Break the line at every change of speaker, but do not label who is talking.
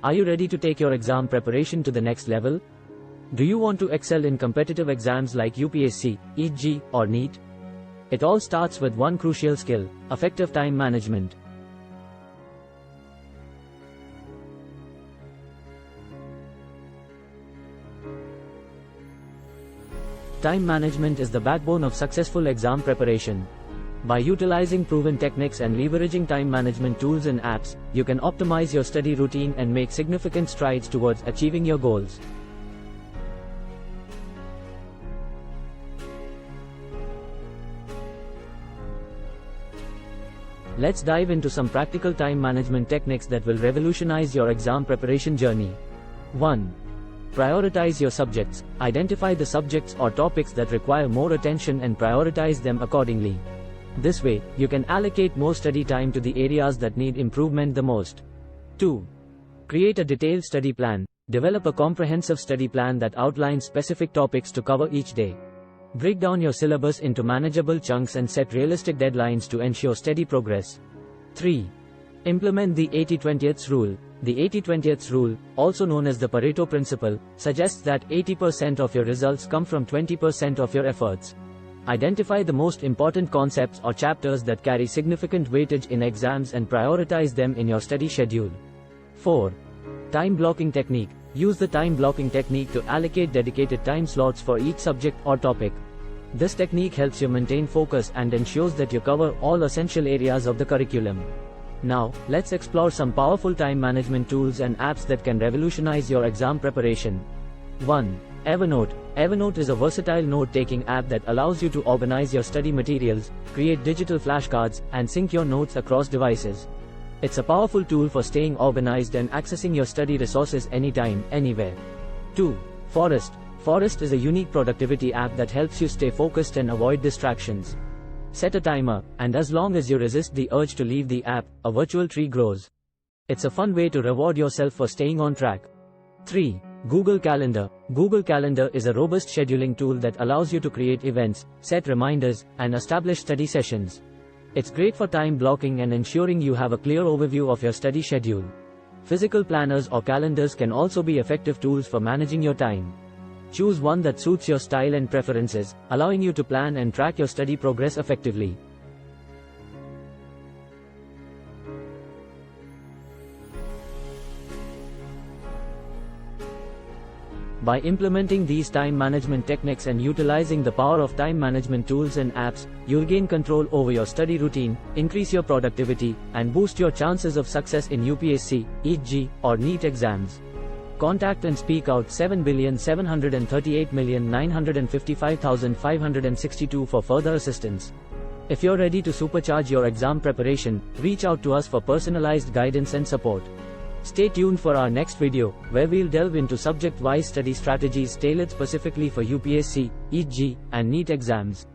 Are you ready to take your exam preparation to the next level? Do you want to excel in competitive exams like UPSC, EG, or NEET? It all starts with one crucial skill: effective time management. Time management is the backbone of successful exam preparation. By utilizing proven techniques and leveraging time management tools and apps, you can optimize your study routine and make significant strides towards achieving your goals. Let's dive into some practical time management techniques that will revolutionize your exam preparation journey. 1. Prioritize your subjects. Identify the subjects or topics that require more attention and prioritize them accordingly. This way, you can allocate more study time to the areas that need improvement the most. 2. Create a detailed study plan. Develop a comprehensive study plan that outlines specific topics to cover each day. Break down your syllabus into manageable chunks and set realistic deadlines to ensure steady progress. 3. Implement the 80-20 rule. The 80-20 rule, also known as the Pareto principle, suggests that 80% of your results come from 20% of your efforts. Identify the most important concepts or chapters that carry significant weightage in exams and prioritize them in your study schedule. 4. Time blocking technique. Use the time blocking technique to allocate dedicated time slots for each subject or topic. This technique helps you maintain focus and ensures that you cover all essential areas of the curriculum. Now, let's explore some powerful time management tools and apps that can revolutionize your exam preparation. 1. Evernote. Evernote is a versatile note-taking app that allows you to organize your study materials, create digital flashcards, and sync your notes across devices. It's a powerful tool for staying organized and accessing your study resources anytime, anywhere. 2. Forest. Forest is a unique productivity app that helps you stay focused and avoid distractions. Set a timer, and as long as you resist the urge to leave the app, a virtual tree grows. It's a fun way to reward yourself for staying on track. 3. Google Calendar. Google Calendar is a robust scheduling tool that allows you to create events, set reminders, and establish study sessions. It's great for time blocking and ensuring you have a clear overview of your study schedule. Physical planners or calendars can also be effective tools for managing your time. Choose one that suits your style and preferences, allowing you to plan and track your study progress effectively. By implementing these time management techniques and utilizing the power of time management tools and apps, you'll gain control over your study routine, increase your productivity, and boost your chances of success in UPSC, EG, or NEET exams. Contact and speak out 7,738,955,562 for further assistance. If you're ready to supercharge your exam preparation, reach out to us for personalized guidance and support. Stay tuned for our next video, where we'll delve into subject-wise study strategies tailored specifically for UPSC, EG, and NEET exams.